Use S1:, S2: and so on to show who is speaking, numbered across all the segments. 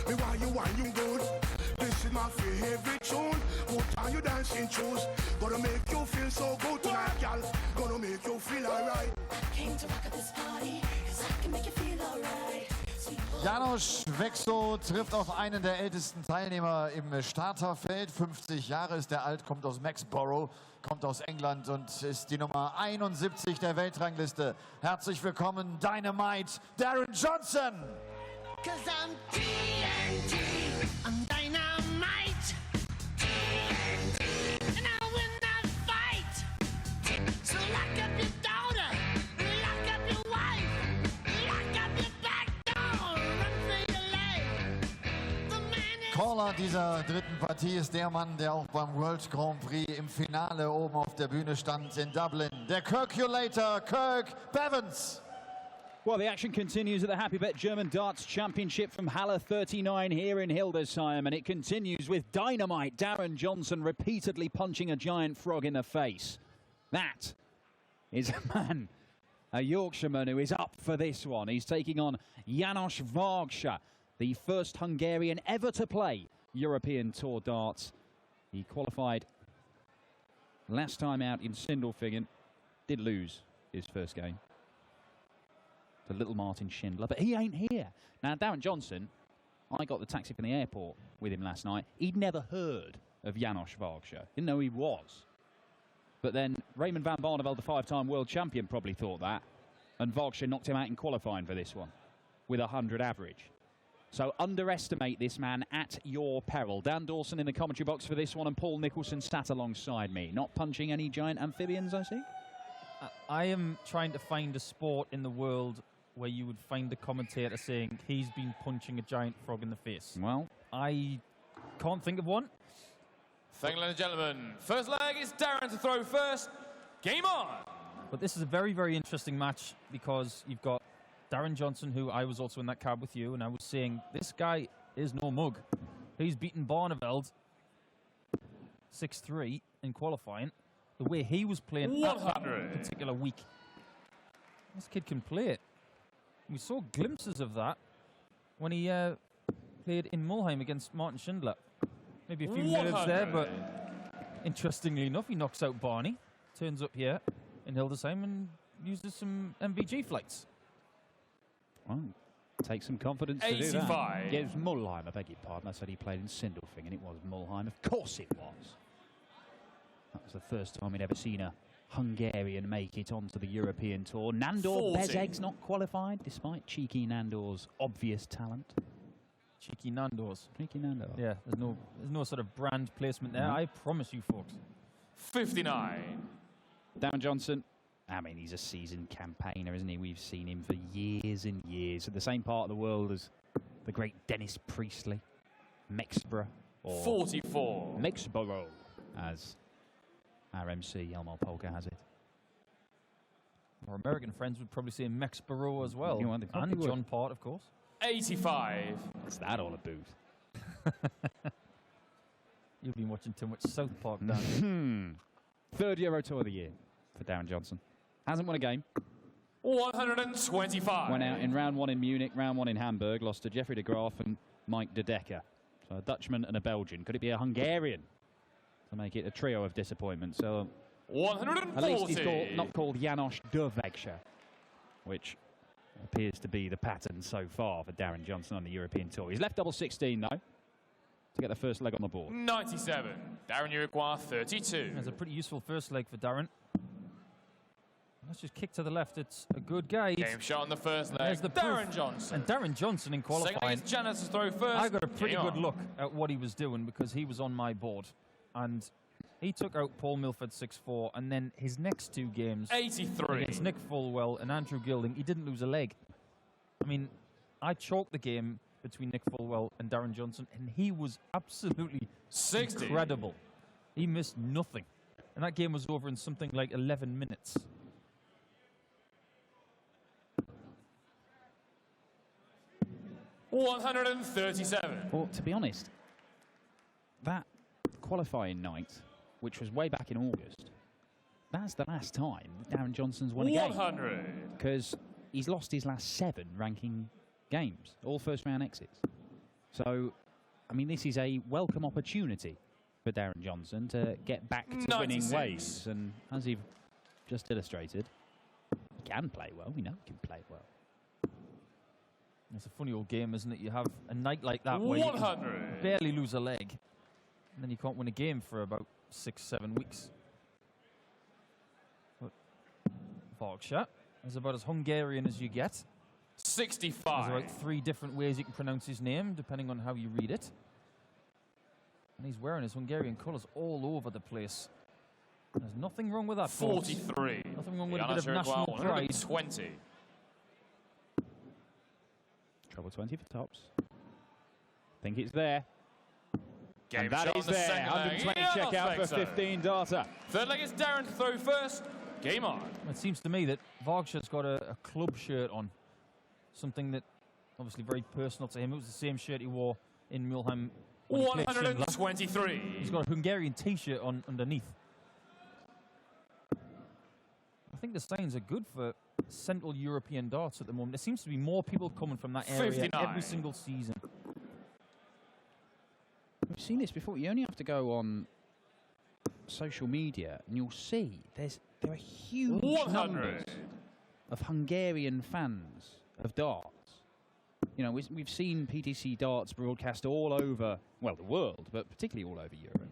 S1: Me want you good. This is my favorite tune. Put on your dancing shoes. Gonna make you feel so good tonight, gal. Gonna make you feel alright.
S2: I came to rock at this party, 'cause I can make you feel alright.
S3: János Vexo trifft auf einen der ältesten Teilnehmer im Starterfeld. 50 Jahre ist der alt, kommt aus Maxborough, kommt aus England und ist die Nummer 71 der Weltrangliste. Herzlich willkommen, Dynamite, Darren Johnson!
S4: 'Cause I'm TNT, I'm Dynamite, TNT, and I win that fight. So lock up your daughter, lock up your wife, lock up your back door, run for your life. The man is
S3: Caller dieser dritten Partie ist der Mann, der auch beim World Grand Prix im Finale oben auf der Bühne stand in Dublin. Der Kirkulator, Kirk Bevins.
S5: Well, the action continues at the Happy Bet German Darts Championship from Halle 39 here in Hildesheim, and it continues with Dynamite Darren Johnson repeatedly punching a giant frog in the face. That is a man, a Yorkshireman, who is up for this one. He's taking on János Varga, the first Hungarian ever to play European Tour darts. He qualified last time out in Sindelfingen, did lose his first game to little Martin Schindler, but he ain't here. Now, Darren Johnson, I got the taxi from the airport with him last night. He'd never heard of János Varga. Didn't know he was. But then Raymond van Barneveld, the five-time world champion, probably thought that. And Varga knocked him out in qualifying for this one with 100 average. So underestimate this man at your peril. Dan Dawson in the commentary box for this one, and Paul Nicholson sat alongside me. Not punching any giant amphibians, I see?
S6: I am trying to find a sport in the world where you would find the commentator saying he's been punching a giant frog in the face.
S5: Well,
S6: I can't think of one.
S7: Thank you, ladies and gentlemen. First leg is Darren to throw first. Game on!
S6: But this is a very, very interesting match because you've got Darren Johnson, who I was also in that cab with you, and I was saying, this guy is no mug. He's beaten Barneveld 6-3 in qualifying. The way he was playing that
S7: 100.
S6: particular week. This kid can play it. We saw glimpses of that when he played in Mulheim against Martin Schindler. Maybe a few nerves there, but interestingly enough, he knocks out Barney, turns up here in Hildesheim and uses some MVG flights.
S5: well, takes some confidence to do
S7: 85.
S5: that. Yeah, it was Mulheim, I beg your pardon. I said he played in Sindelfingen, and it was Mulheim. Of course it was. That was the first time we'd ever seen a Hungarian make it onto the European Tour. Nandor
S7: 40.
S5: Bezeg's not qualified, despite cheeky Nandor's obvious talent.
S6: Cheeky Nando's.
S5: Cheeky Nandor.
S6: Yeah, there's no sort of brand placement there.
S5: No.
S6: I promise you, folks.
S7: 59.
S5: Darren Johnson, I mean, he's a seasoned campaigner, isn't he? We've seen him for years and years at the same part of the world as the great Dennis Priestley, Mexborough, or
S7: 44.
S5: Mexborough, as our MC Elmo Polka has it.
S6: Our American friends would probably say Mexborough as well.
S5: You know, they probably
S6: and
S5: would.
S6: John Part, of course.
S7: 85.
S5: What's that all about?
S6: You've been watching too much South Park, Dan.
S5: Third Euro Tour of the year for Darren Johnson. Hasn't won a game.
S7: 125.
S5: Went out in round one in Munich, round one in Hamburg, lost to Jeffrey de Graaf and Mike de Decker. So a Dutchman and a Belgian. Could it be a Hungarian to make it a trio of disappointment? So
S7: 140.
S5: at least he's not called János de Varga, which appears to be the pattern so far for Darren Johnson on the European Tour. He's left double 16 though to get the first leg on the board.
S7: 97. Darren Uruguay 32.
S6: There's a pretty useful first leg for Darren. Let's just kick to the left. It's a good gauge.
S7: Game shot on the first leg.
S6: There's the
S7: Darren
S6: proof.
S7: Johnson.
S6: And Darren Johnson in
S7: Second leg
S6: qualifying.
S7: is Janus to throw first.
S6: I got a pretty
S7: Game
S6: good
S7: on.
S6: look at what he was doing because he was on my board. And he took out Paul Milford 6-4. And then his next two games
S7: 83.
S6: against Nick Fulwell and Andrew Gilding, he didn't lose a leg. I mean, I chalked the game between Nick Fulwell and Darren Johnson, and he was absolutely
S7: 60.
S6: incredible. He missed nothing. And that game was over in something like 11 minutes.
S7: $137.
S5: Well, to be honest, that qualifying night, which was way back in August, that's the last time Darren Johnson's won a game.
S7: 100.
S5: Because he's lost his last 7 ranking games, all first round exits. So, I mean, this is a welcome opportunity for Darren Johnson to get back to winning
S7: 96.
S5: ways. And as you've just illustrated, he can play well. We know he can play well.
S6: It's a funny old game, isn't it? You have a night like that where you can
S7: 100.
S6: barely lose a leg, and then you can't win a game for about 6-7 weeks. But Vargsha is about as Hungarian as you get. There's
S7: 65.
S6: about 3 different ways you can pronounce his name, depending on how you read it. And he's wearing his Hungarian colours all over the place. There's nothing wrong with that, folks.
S7: 43.
S6: Nothing wrong with a bit
S7: Yana
S6: of national
S7: Shirikwa,
S6: pride.
S7: 120.
S5: Treble 20 for tops. Think it's there.
S7: Game
S5: And that
S7: shot
S5: is
S7: on the
S5: there.
S7: second leg.
S5: 120
S7: Janos
S5: check out for
S7: Vexo.
S5: 15 darter.
S7: Third leg is Darren to throw first. Game on.
S6: It seems to me that Vargsha's got a club shirt on. Something that, obviously, very personal to him. It was the same shirt he wore in Mulheim when he played Schindler.
S7: 123.
S6: He's got a Hungarian T-shirt on underneath. I think the signs are good for Central European darts at the moment. There seems to be more people coming from that area
S7: 59.
S6: every single season.
S5: We've seen this before. You only have to go on social media and you'll see there are huge
S7: 100.
S5: numbers of Hungarian fans of darts. You know, we've seen PTC darts broadcast all over, well, the world, but particularly all over Europe.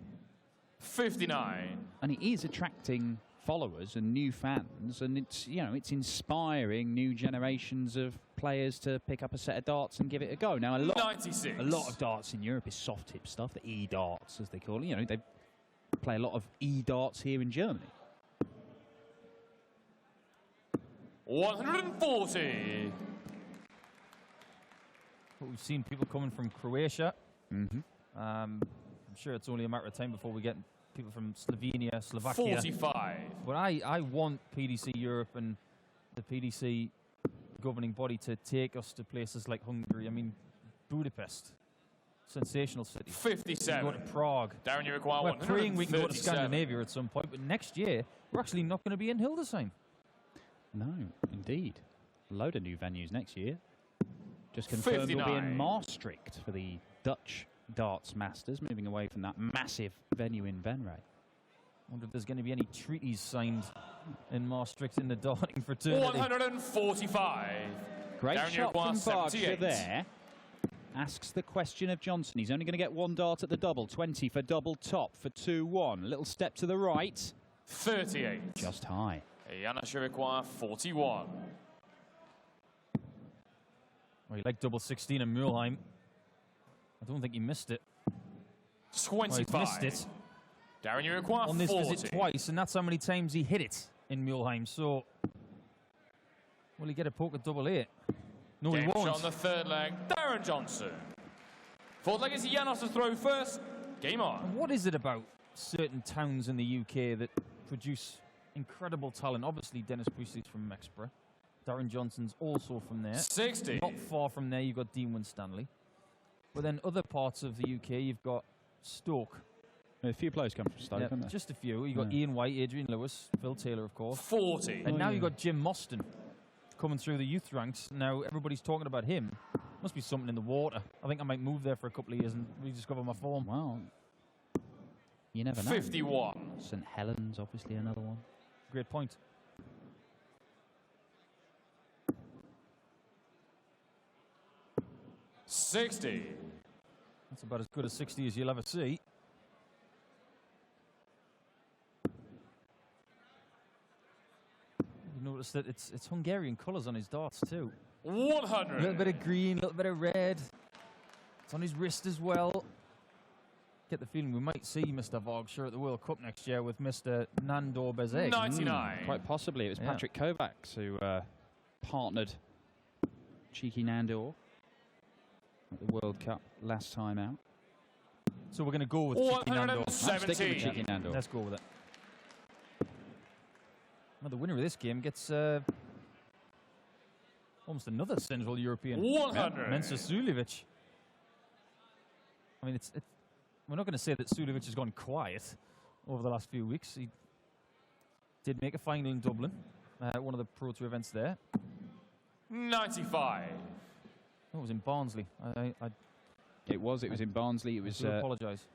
S7: 59.
S5: And it is attracting followers and new fans, and it's, you know, it's inspiring new generations of players to pick up a set of darts and give it a go. Now, a lot
S7: 96.
S5: of darts in Europe is soft tip stuff, the E-darts as they call it. You know, they play a lot of E-darts here in Germany.
S7: 140.
S6: But we've seen people coming from Croatia.
S5: Mm-hmm.
S6: I'm sure it's only a matter of time before we get people from Slovenia, Slovakia.
S7: 45.
S6: But I want PDC Europe and the PDC governing body to take us to places like Hungary. I mean, Budapest, sensational city. We
S7: 57.
S6: go to Prague.
S7: Darren, you require
S6: We're praying we can go to
S7: 137.
S6: Scandinavia at some point, but next year we're actually not going to be in Hildesheim.
S5: No, indeed. A load of new venues next year. Just confirmed we'll be
S7: 59.
S5: in Maastricht for the Dutch Darts Masters, moving away from that massive venue in Venray.
S6: Wonder if there's going to be any treaties signed in Maastricht in the darting fraternity.
S7: 145.
S5: Great
S7: Darren, you
S5: shot
S7: require
S5: from Vargsha
S7: 78.
S5: there. Asks the question of Johnson. He's only going to get 1 dart at the double. 20 for double top for 2-1. Little step to the right.
S7: 38.
S5: Just high.
S7: Yana Shirikwa, 41.
S6: Well, he liked double 16 in Mulheim. I don't think he missed it.
S7: 25.
S6: Well, he missed it
S7: Darren, you require
S6: on this
S7: 40.
S6: visit twice, and that's how many times he hit it in Mulheim. So, will he get a poke at double 8? No,
S7: Game
S6: he won't.
S7: shot on the third leg, Darren Johnson. Fourth leg is Janos to throw first. Game on.
S6: And what is it about certain towns in the UK that produce incredible talent? Obviously, Dennis Priestley's from Mexborough. Darren Johnson's also from there.
S7: 60.
S6: Not far from there, you've got Dean Winstanley. But then other parts of the UK, you've got Stoke.
S5: A few players come from Stoke,
S6: Yeah,
S5: haven't they?
S6: just a few. You've got
S5: Yeah.
S6: Ian White, Adrian Lewis, Phil Taylor, of course.
S7: 40.
S6: And now you've got Jim Mostyn coming through the youth ranks. Now everybody's talking about him. Must be something in the water. I think I might move there for a couple of years and rediscover my form.
S5: Well, you never know.
S7: 51.
S5: St Helens, obviously, another one.
S6: Great point.
S7: $60.
S6: That's about as good a 60 as you'll ever see. You notice that it's Hungarian colours on his darts too.
S7: 100.
S6: A little bit of green, a little bit of red. It's on his wrist as well. Get the feeling we might see Mr. Vargsha at the World Cup next year with Mr. Nandor Bezek.
S7: 99.
S5: Quite possibly. It was
S6: Yeah.
S5: Patrick Kovacs who partnered Cheeky Nandor at the World Cup last time out.
S6: So we're going to go with Cheeky Nandor.
S5: I'm sticking with
S7: 117.
S5: Cheeky Nandor.
S6: Let's go with it. Well, the winner of this game gets almost another Central European.
S7: 100.
S6: Mensa Suljevic. I mean, we're not going to say that Suljevic has gone quiet over the last few weeks. He did make a final in Dublin, one of the Pro Tour events there.
S7: 95.
S6: That was in Barnsley. I
S5: It was in Barnsley. It was
S6: I apologise.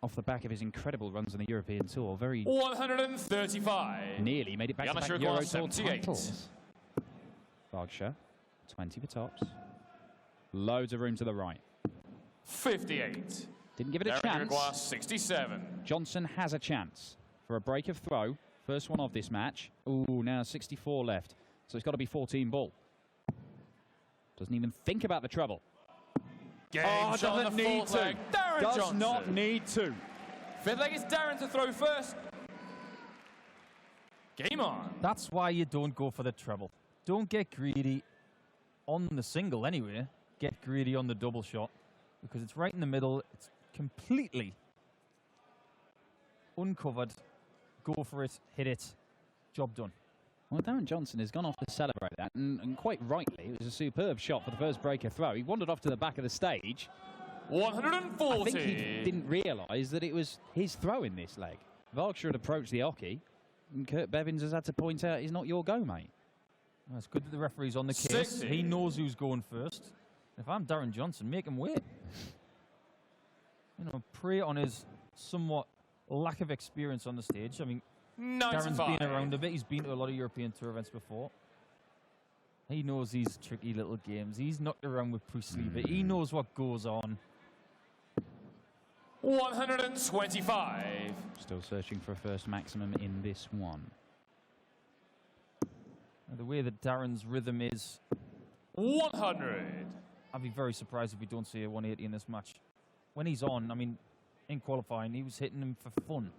S5: off the back of his incredible runs on the European Tour. Very
S7: 135.
S5: nearly made it back
S7: Janos
S5: to back
S7: Uruguay,
S5: Euro Tour
S7: 78.
S5: titles. Vargsha, 20 for tops. Loads of room to the right.
S7: 58.
S5: Didn't give it a
S7: Darren
S5: chance.
S7: Uruguay, 67.
S5: Johnson has a chance for a break of throw. First one of this match. Ooh, now 64 left. So it's got to be 14 ball. Doesn't even think about the trouble.
S7: Game shot on
S5: doesn't
S7: the
S5: need
S7: fourth
S5: to.
S7: leg. Darren
S5: Does
S7: Johnson.
S5: not need to.
S7: Fifth leg is Darren to throw first. Game on.
S6: That's why you don't go for the treble. Don't get greedy on the single anyway. Get greedy on the double shot because it's right in the middle. It's completely uncovered. Go for it. Hit it. Job done.
S5: Well, Darren Johnson has gone off to celebrate that, and quite rightly. It was a superb shot for the first breaker throw. He wandered off to the back of the stage.
S7: 140.
S5: I think he didn't realise that it was his throw in this leg. Vargsha had approached the hockey, and Kurt Bevins has had to point out, "It's not your go, mate."
S6: Well, it's good that the referee's on the case.
S7: 60.
S6: He knows who's going first. If I'm Darren Johnson, make him wait. You know, prey on his somewhat lack of experience on the stage. I mean,
S7: 95.
S6: Darren's been around a bit. He's been to a lot of European Tour events before. He knows these tricky little games. He's knocked around with Priestley, but he knows what goes on.
S7: 125.
S5: Still searching for a first maximum in this one.
S6: And the way that Darren's rhythm is,
S7: 100.
S6: I'd be very surprised if we don't see a 180 in this match. When he's on, I mean, in qualifying, he was hitting him for fun.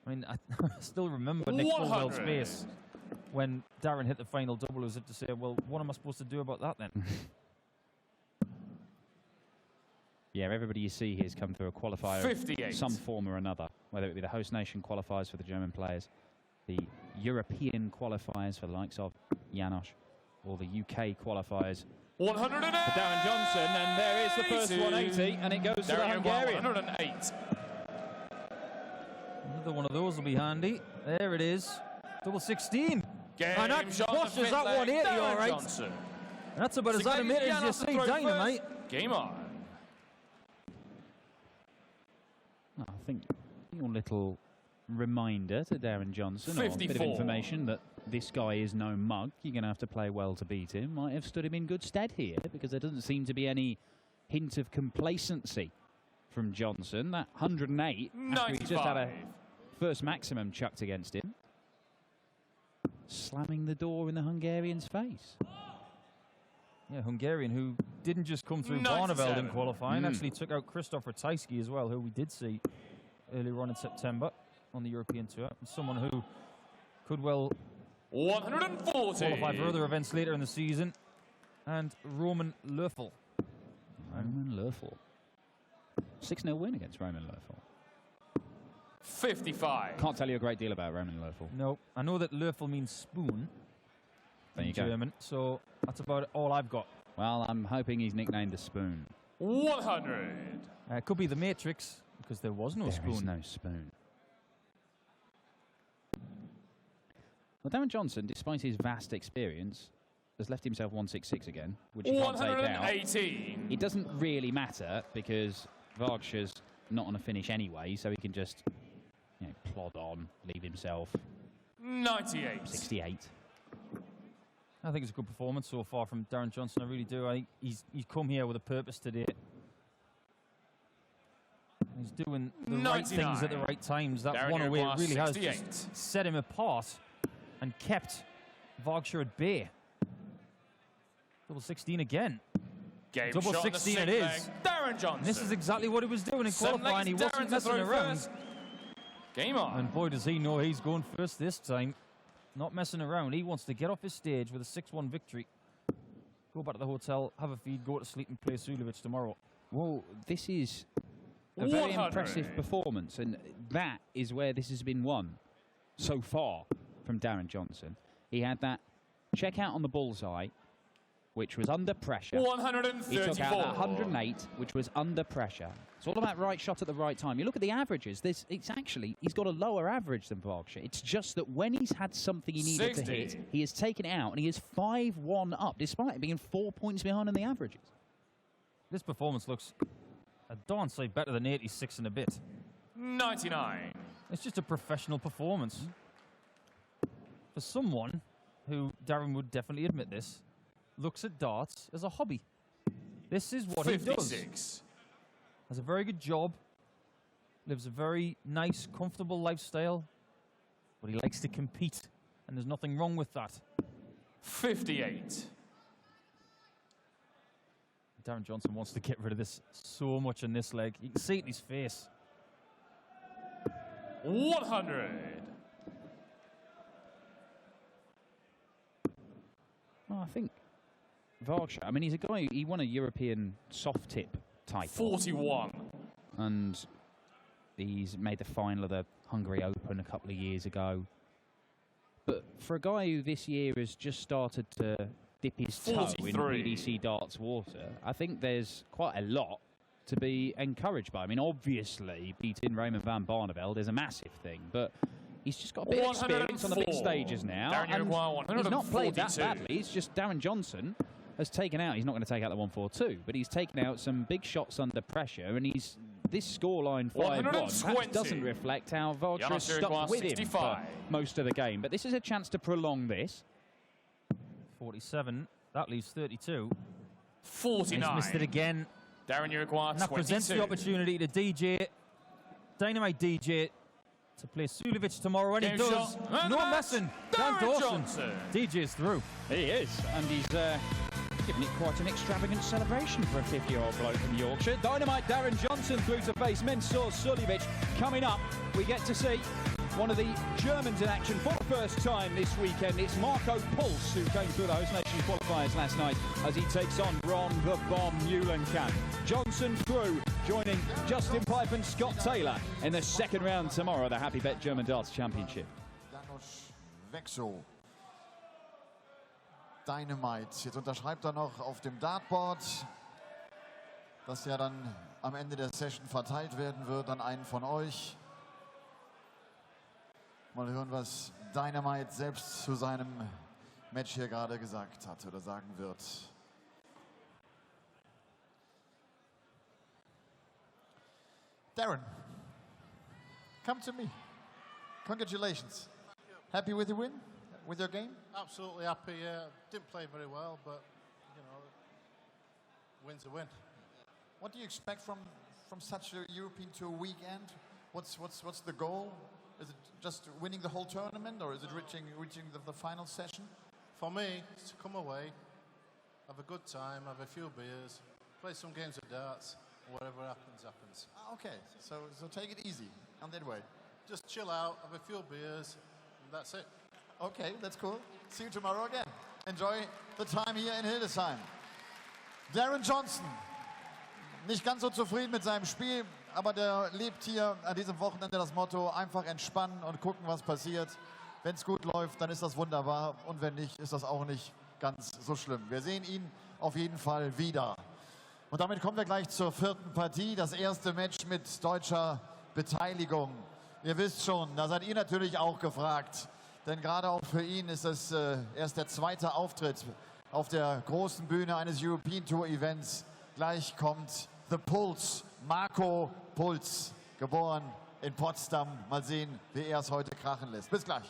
S6: I mean, I still remember Nick Fulwell's
S7: 100.
S6: face when Darren hit the final double, as if to say, well, what am I supposed to do about that then?
S5: Yeah, everybody you see here has come through a qualifier
S7: 58.
S5: of some form or another, whether it be the host nation qualifiers for the German players, the European qualifiers for the likes of Janos, or the UK qualifiers
S7: 108.
S5: for Darren Johnson, and there is the first 180, and it goes to the
S7: Darren Uruguay,
S5: Hungarian.
S7: 108.
S6: Another one of those will be handy. There it is. Double 16.
S7: Game
S6: And that
S7: shot on the
S6: washes
S7: fifth
S6: that
S7: leg.
S6: 180
S7: Darren
S6: all right.
S7: Johnson.
S6: That's about as
S7: Six leg is
S6: animated as you
S7: Janos to
S6: see,
S7: throw
S6: Dynamite.
S7: first. Game on.
S5: I think your little reminder to Darren Johnson, or a bit of
S7: 54.
S5: information that this guy is no mug, you're going to have to play well to beat him, might have stood him in good stead here, because there doesn't seem to be any hint of complacency from Johnson. That 108, after he just had a
S7: 95.
S5: first maximum chucked against him, slamming the door in the Hungarian's face.
S6: Yeah, Hungarian, who didn't just come through
S7: 97.
S6: Barneveld in qualifying, actually took out Christoph Ratajski as well, who we did see earlier on in September on the European Tour. And someone who could well
S7: 140.
S6: qualify for other events later in the season. And Roman Löffel.
S5: Roman Löffel. 6-0 win against Roman Löffel.
S7: 55.
S5: Can't tell you a great deal about Roman Löffel.
S6: No, I know that Löffel means spoon
S5: There
S6: in
S5: you go.
S6: German, so that's about all I've got.
S5: Well, I'm hoping he's nicknamed the Spoon.
S7: 100.
S6: It could be the Matrix, because there was no
S5: There
S6: spoon.
S5: is no spoon. Well, Darren Johnson, despite his vast experience, has left himself 166 again, which you can't take out.
S7: 118.
S5: It doesn't really matter because Vargsha's not on a finish anyway, so he can just plod on, leave himself
S7: 98.
S5: 68.
S6: I think it's a good performance so far from Darren Johnson. I really do. I think he's come here with a purpose today. He's doing the right things at the
S7: 99.
S6: right times. That
S7: Darren
S6: one away
S7: Uruguay,
S6: really has
S7: 68.
S6: just set him apart and kept Vargsha at bay. Double 16 again.
S7: Game
S6: Double
S7: shot on the
S6: 16 it
S7: sixth
S6: is.
S7: leg. Darren Johnson.
S6: And this is exactly what he was doing in
S7: Seventh leg
S6: qualifying. He
S7: is
S6: wasn't
S7: Darren to
S6: messing
S7: throw
S6: around.
S7: first. Game on.
S6: And boy, does he know he's going first this time. Not messing around. He wants to get off his stage with a 6-1 victory. Go back to the hotel, have a feed, go to sleep and play Sulevic tomorrow.
S5: Well, this is a very
S7: 100.
S5: impressive performance, and that is where this has been won so far from Darren Johnson. He had that check out on the bullseye, which was under pressure.
S7: 134.
S5: He took out that 108, which was under pressure. It's all about right shot at the right time. You look at the averages. He's got a lower average than Vargsha. It's just that when he's had something he needed
S7: 60.
S5: to hit, he has taken it out, and he is 5-1 up, despite it being 4 points behind on the averages.
S6: This performance looks a darn sight better than 86 and a bit.
S7: 99.
S6: It's just a professional performance. For someone who, Darren would definitely admit this, looks at darts as a hobby. This is what he does.
S7: 56.
S6: Has a very good job, lives a very nice, comfortable lifestyle, but he likes to compete, and there's nothing wrong with that.
S7: 58.
S6: Darren Johnson wants to get rid of this so much in this leg. You can see it in his face.
S7: 100.
S5: Well, I think Vargsha, I mean, he's a guy, he won a European soft tip title.
S7: 41.
S5: And he's made the final of the Hungary Open a couple of years ago. But for a guy who this year has just started to dip his toe in
S7: 43.
S5: PDC darts water, I think there's quite a lot to be encouraged by. I mean, obviously, beating Raymond van Barneveld is a massive thing, but he's just got a bit of experience on the big
S7: 104.
S5: stages now.
S7: Darren
S5: And
S7: Uruguay,
S5: he's not played that
S7: 142.
S5: badly. It's just Darren Johnson has taken out, he's not going to take out the 142, but he's taken out some big shots under pressure, and he's this scoreline 5-1 perhaps
S7: 120.
S5: doesn't reflect how Vargsha has
S7: Janos
S5: stuck
S7: Uruguay,
S5: with him
S7: 65.
S5: for most of the game. But this is a chance to prolong this.
S6: 47. That leaves 32.
S7: 49.
S6: He's missed it again.
S7: Darren Uruguay,
S6: And that
S7: 22.
S6: presents the opportunity to DJ, Dynamite DJ, to play Sulevic tomorrow, and he
S7: Game
S6: does.
S7: shot. And
S6: No
S7: the match,
S6: messing.
S7: Darren
S6: Dan Dawson.
S7: Johnson.
S6: DJ's through.
S5: He is, and he's giving it quite an extravagant celebration for a 50-year-old bloke from Yorkshire. Dynamite Darren Johnson through to face Mensur Suljovic. Coming up, we get to see one of the Germans in action for the first time this weekend. It's Marco Puls, who came through the host nation qualifiers last night as he takes on Ron the Bomb Eulenkamp. Johnson through, joining Justin Pipe and Scott Taylor in the second round tomorrow, the Happy Bet German Darts Championship.
S3: Janos Vexo. Dynamite. Jetzt unterschreibt er noch auf dem Dartboard, das ja dann am Ende der Session verteilt werden wird an einen von euch. Mal hören, was Dynamite selbst zu seinem Match hier gerade gesagt hat oder sagen wird. Darren, come to me. Congratulations. Happy with the win? With your game?
S8: Absolutely happy. Didn't play very well, but you know, win's a win.
S3: What do you expect from such a European Tour weekend? What's the goal? Is it just winning the whole tournament, or is it reaching the final session?
S8: For me, it's to come away, have a good time, have a few beers, play some games of darts. Whatever happens, happens.
S3: Okay, so take it easy on that way.
S8: Just chill out, have a few beers, and that's it.
S3: Okay, that's cool. See you tomorrow again. Enjoy the time here in Hildesheim. Darren Johnson, nicht ganz so zufrieden mit seinem Spiel, aber der lebt hier an diesem Wochenende das Motto, einfach entspannen und gucken, was passiert. Wenn es gut läuft, dann ist das wunderbar, und wenn nicht, ist das auch nicht ganz so schlimm. Wir sehen ihn auf jeden Fall wieder. Und damit kommen wir gleich zur vierten Partie, das erste Match mit deutscher Beteiligung. Ihr wisst schon, da seid ihr natürlich auch gefragt, denn gerade auch für ihn ist es erst der zweite Auftritt auf der großen Bühne eines European Tour Events. Gleich kommt The Puls, Marco Puls, geboren in Potsdam. Mal sehen, wie er es heute krachen lässt. Bis gleich.